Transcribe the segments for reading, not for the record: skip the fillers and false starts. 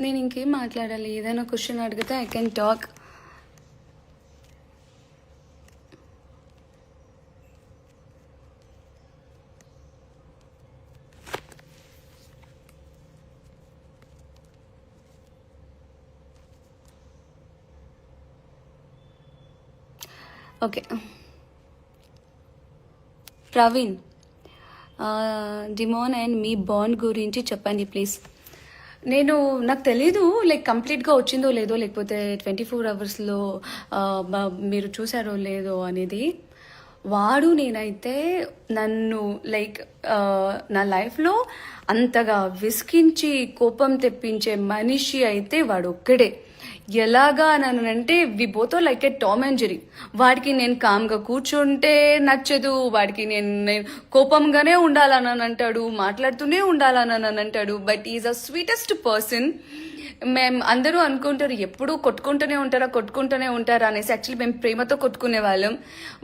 నేను ఇంకేం మాట్లాడాలి? ఏదైనా క్వశ్చన్ అడిగితే I can talk. Okay Praveen, డిమోన్ అండ్ మీ బాండ్ గురించి చెప్పండి ప్లీజ్. నాకు తెలీదు లైక్ కంప్లీట్గా వచ్చిందో లేదో, లేకపోతే 24 అవర్స్లో మీరు చూసారో లేదో అనేది. వాడు నేనైతే నన్ను లైక్ నా లైఫ్లో అంతగా విసికించి కోపం తెప్పించే మనిషి అయితే వాడు ఒక్కడే. ఎలాగా అంటే we both like a Tom and Jerry. వాడికి నేను కామ్గా కూర్చుంటే నచ్చదు, వాడికి నేను కోపంగానే ఉండాలని అంటాడు, మాట్లాడుతూనే ఉండాలని అంటాడు. But is a sweetest person. మేము అందరూ అనుకుంటారు ఎప్పుడూ కొట్టుకుంటూనే ఉంటారా అనేసి. యాక్చువల్లీ మేము ప్రేమతో కొట్టుకునే వాళ్ళం.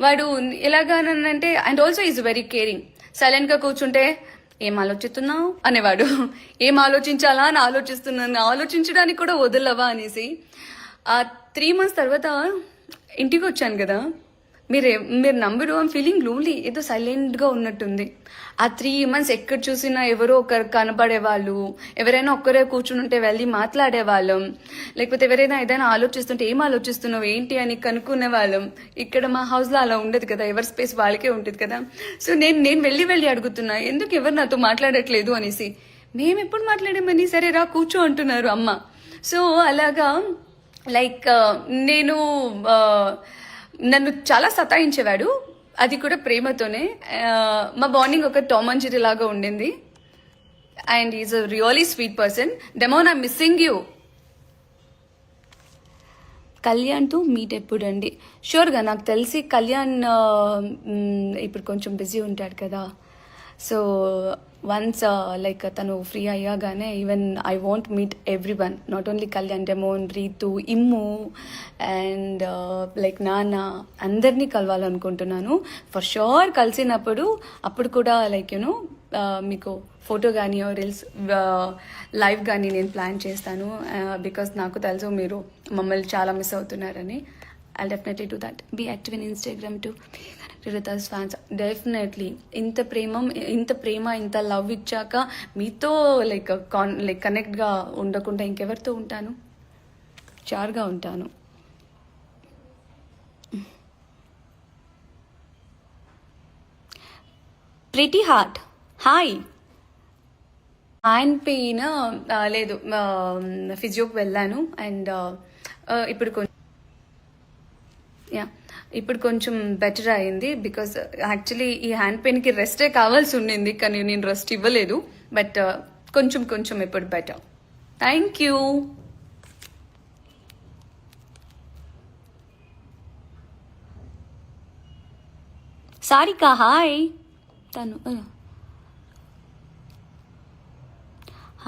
వాడు ఎలాగానంటే and also is very caring. సైలెంట్గా కూర్చుంటే ఏం ఆలోచిస్తున్నావు అనేవాడు. ఏం ఆలోచించాలా అని ఆలోచిస్తున్నాను, ఆలోచించడానికి కూడా వదలవా అనేసి. ఆ 3 months తర్వాత ఇంటికి వచ్చాను కదా, మీరు నంబరు ఐమ్ ఫీలింగ్ లోన్లీ. ఏదో సైలెంట్గా ఉన్నట్టుంది. ఆ 3 months ఎక్కడ చూసినా ఎవరో ఒకరు కనపడేవాళ్ళు, ఎవరైనా ఒక్కరే కూర్చుని ఉంటే వెళ్ళి మాట్లాడేవాళ్ళం, లేకపోతే ఎవరైనా ఏదైనా ఆలోచిస్తుంటే ఏం ఆలోచిస్తున్నావు ఏంటి అని కనుక్కునే వాళ్ళం. ఇక్కడ మా హౌస్లో అలా ఉండదు కదా, ఎవరి స్పేస్ వాళ్ళకే ఉంటుంది కదా. సో నేను వెళ్ళి అడుగుతున్నా ఎందుకు ఎవరు నాతో మాట్లాడట్లేదు అనేసి. మేము ఎప్పుడు మాట్లాడామని, సరే రా కూర్చో అంటున్నారు అమ్మ. సో అలాగా లైక్ నన్ను చాలా సతాయించేవాడు, అది కూడా ప్రేమతోనే. మా బాండింగ్ ఒక టామ్ అండ్ జెర్రీ లాగా ఉండింది. And is a really sweet person. Demon, I'm missing you. కళ్యాణ్తో మీట్ ఎప్పుడండి? షూర్గా. నాకు తెలిసి కళ్యాణ్ ఇప్పుడు కొంచెం బిజీ ఉంటాడు కదా. సో వన్స్ లైక్ తను ఫ్రీ అయ్యాగానే, even I want meet everyone, not only Kalyan, Demon, Ritu, Immu and like నాన్న, అందరినీ కలవాలనుకుంటున్నాను. ఫర్ షూర్ కలిసినప్పుడు అప్పుడు కూడా లైక్ యూనో మీకు ఫోటో కానీ రీల్స్ లైవ్ కానీ నేను ప్లాన్ చేస్తాను. బికాస్ నాకు తెలుసు మీరు మమ్మల్ని చాలా మిస్ అవుతున్నారని. I'll definitely do that. Be active in Instagram too. With us fans, definitely. ఇంత ప్రేమ ఇంత లవ్ ఇచ్చాక మీతో లైక్ కనెక్ట్గా ఉండకుండా ఇంకెవరితో ఉంటాను? చార్గా ఉంటాను. Pretty heart, hi. Hand pain లేదు, ఫిజియోకి వెళ్ళాను. అండ్ ఇప్పుడు కొంచెం బెటర్ అయింది. బికాస్ యాక్చువల్లీ ఈ హ్యాండ్ పెయిన్కి రెస్టే కావాల్సి ఉండింది, కానీ నేను రెస్ట్ ఇవ్వలేదు. బట్ కొంచెం ఇప్పుడు better. Thank you. Sarika, hi.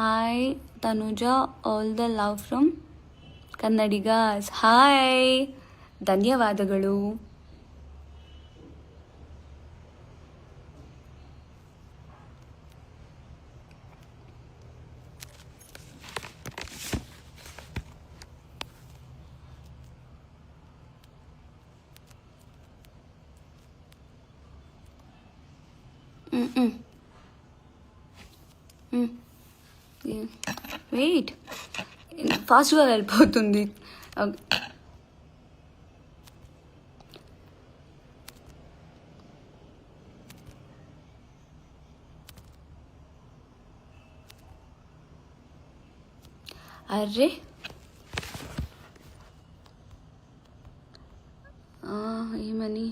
Hi Tanuja, all the love from Kannadigas. Hi, ధన్యవాదಗಳು. వెయిట్, ఫాస్ట్గా వెళ్ళిపోతుంది. అర్రే ఏమని?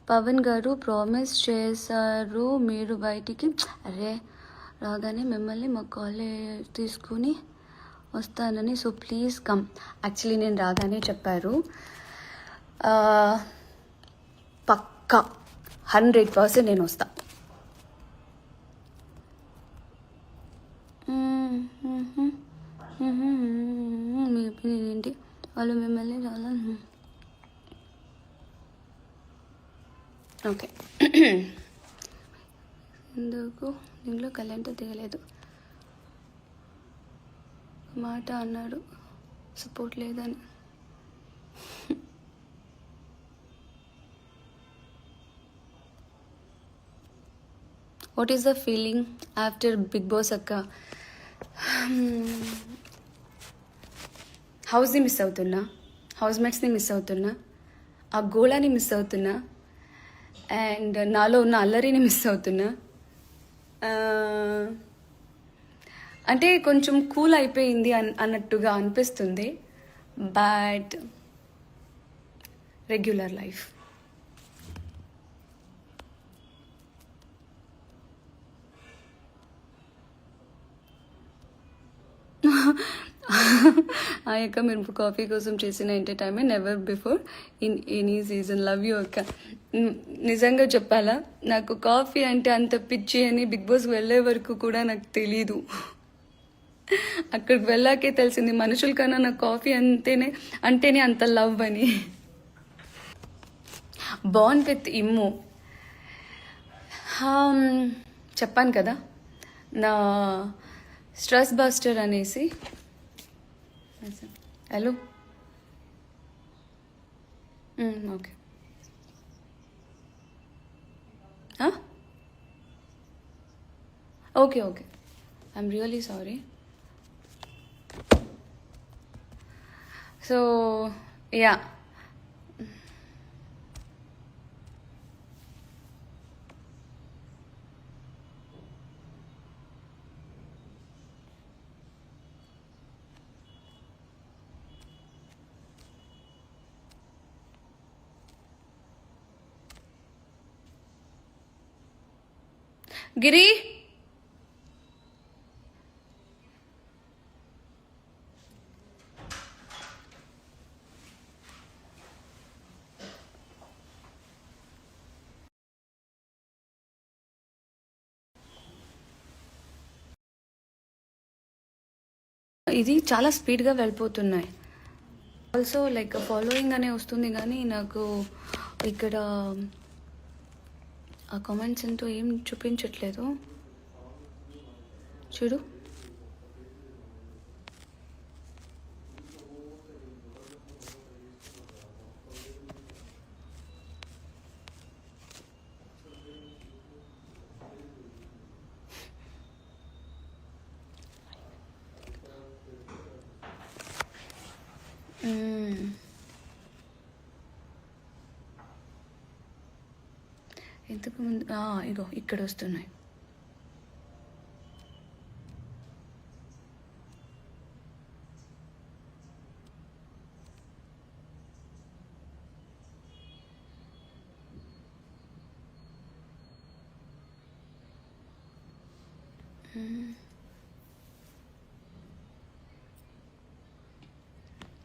పవన్ గారు ప్రామిస్ చేశారు మీరు బయటికి రాగానే మిమ్మల్ని మా కాలేజ్ తీసుకుని వస్తానని. So please come. యాక్చువల్లీ నేను రాగానే చెప్పారు. పక్కా 100% నేను వస్తా. మీ ఒపీనియన్ ఏంటి? వాళ్ళు మిమ్మల్ని చాలా ఓకే. ఎందుకు దీంట్లో కళ్యాణ్తో దిగలేదు మాట అన్నాడు సపోర్ట్ లేదని. What is the feeling after Bigg Boss అక్క? హౌస్ని మిస్ అవుతున్నా, హౌస్ మేట్స్ని మిస్ అవుతున్నా, ఆ గోళాని మిస్ అవుతున్నా, అండ్ నాలో ఉన్న అల్లరిని మిస్ అవుతున్నా. అంటే కొంచెం కూల్ అయిపోయింది అన్నట్టుగా అనిపిస్తుంది. But regular life. ఆ యొక్క మీరు కాఫీ కోసం చేసిన entertainment never before in any season. Love you అక్క. నిజంగా చెప్పాలా, నాకు కాఫీ అంటే అంత పిచ్చి అని బిగ్ బాస్కి వెళ్ళే వరకు కూడా నాకు తెలీదు. అక్కడికి వెళ్ళాకే తెలిసింది మనుషుల కన్నా నాకు కాఫీ అంటేనే అంత లవ్ అని. బాన్ విత్ ఇమ్ము చెప్పాను కదా, నా స్ట్రెస్ బస్టర్ అనేసి. Hello okay. Okay okay, I'm really sorry. So yeah, Giri ఇది చాలా స్పీడ్గా వెళ్ళిపోతున్నాయి. ఆల్సో లైక్ ఫాలోయింగ్ అనే వస్తుంది కానీ నాకు ఇక్కడ ఆ కామెంట్స్ అంటూ ఏం చూపించట్లేదు. చూడు, ఇంతకు ముందు ఇగో ఇక్కడ వస్తున్నాయి.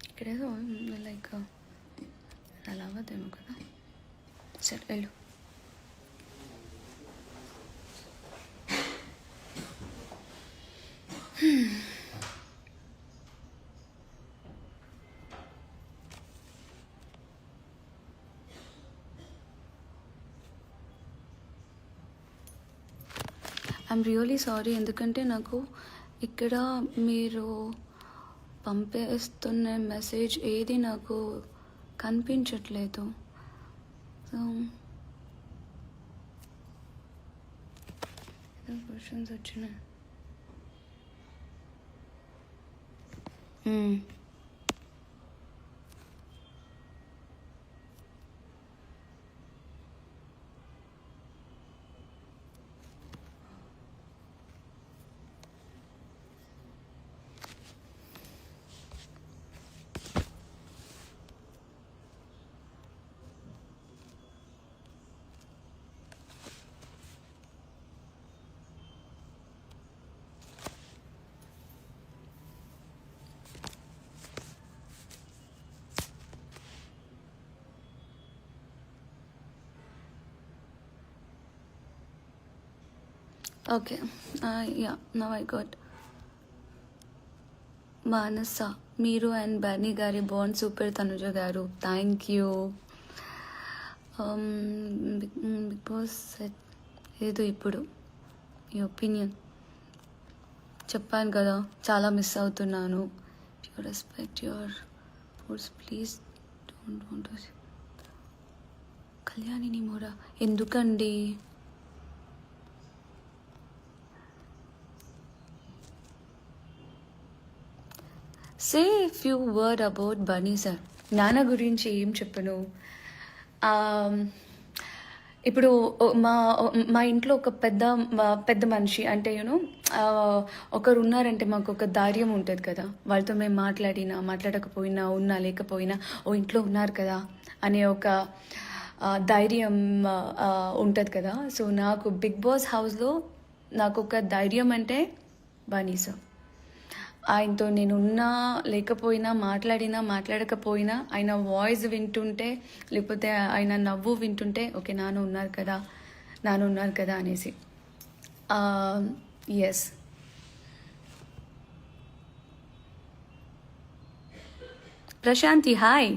ఇక్కడేదో లైక్ అలా అవ్వదేమో కదా. సరే వెళ్ళు. ఐఎమ్ రియలీ సారీ, ఎందుకంటే నాకు ఇక్కడ మీరు పంపేస్తున్న మెసేజ్ ఏది నాకు కనిపించట్లేదు. సో క్వశ్చన్స్ వచ్చినాయి. Okay, yeah, now I got. Manasa, మీరు అండ్ బర్నీ గారి బాండ్ సూపర్. తనుజ గారు, థ్యాంక్ యూ. బిగ్ బాస్ ఏదో ఇప్పుడు ఈ ఒపీనియన్ చెప్పాను కదా, చాలా మిస్ అవుతున్నాను. You respect your foods please don't want కళ్యాణిని మోరా ఎందుకండి? Say few word about Bunny sir. నాన్న గురించి ఏం చెప్పను. ఇప్పుడు మా మా ఇంట్లో ఒక పెద్ద మనిషి అంటే యూనో ఒకరు ఉన్నారంటే మాకు ఒక ధైర్యం ఉంటుంది కదా. వాళ్ళతో మేము మాట్లాడకపోయినా ఉన్నా లేకపోయినా ఓ ఇంట్లో ఉన్నారు కదా అనే ఒక ధైర్యం ఉంటుంది కదా. సో నాకు బిగ్ బాస్ హౌస్లో నాకు ఒక ధైర్యం అంటే బనీ సార్. ఆయనతో నేను ఉన్నా లేకపోయినా మాట్లాడకపోయినా ఆయన వాయిస్ వింటుంటే లేకపోతే ఆయన నవ్వు వింటుంటే ఓకే నాన్న ఉన్నారు కదా అనేసి. Yes. Prashanti hi.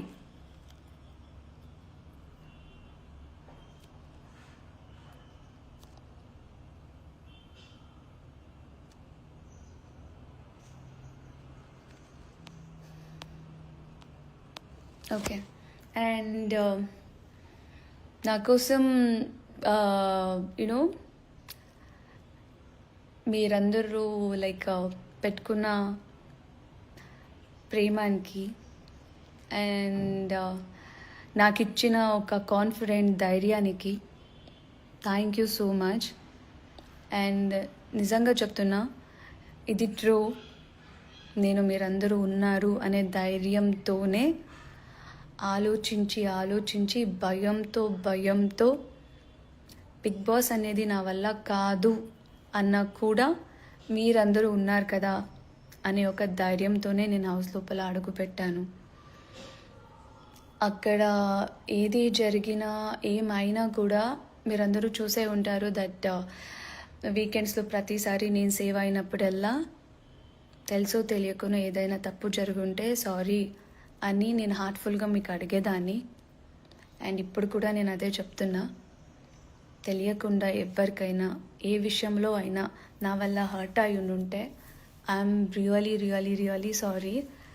Okay. And నా కోసం యునో మీరందరూ లైక్ పెట్టుకున్న ప్రేమానికి అండ్ నాకు ఇచ్చిన ఒక కాన్ఫిడెంట్ ధైర్యానికి thank you so much. And నిజంగా చెప్తున్నా, ఇది ట్రూ. నేను మీరందరూ ఉన్నారు అనే ధైర్యంతోనే ఆలోచించి భయంతో బిగ్ బాస్ అనేది నా వల్ల కాదు అన్నా కూడా మీరందరూ ఉన్నారు కదా అనే ఒక ధైర్యంతోనే నేను హౌస్ లోపల అడుగు పెట్టాను. అక్కడ ఏది జరిగినా ఏమైనా కూడా మీరందరూ చూసే ఉంటారు దట్ వీకెండ్స్లో ప్రతిసారి నేను సేవ్ అయినప్పుడల్లా తెలుసో తెలియకునో ఏదైనా తప్పు జరుగుంటే సారీ అని నేను హార్ట్ఫుల్గా మీకు అడిగేదాన్ని. అండ్ ఇప్పుడు కూడా నేను అదే చెప్తున్నా, తెలియకుండా ఎవరికైనా ఏ విషయంలో అయినా నా వల్ల హర్ట్ అయి ఉండుంటే ఐఎమ్ రియలీ సారీ.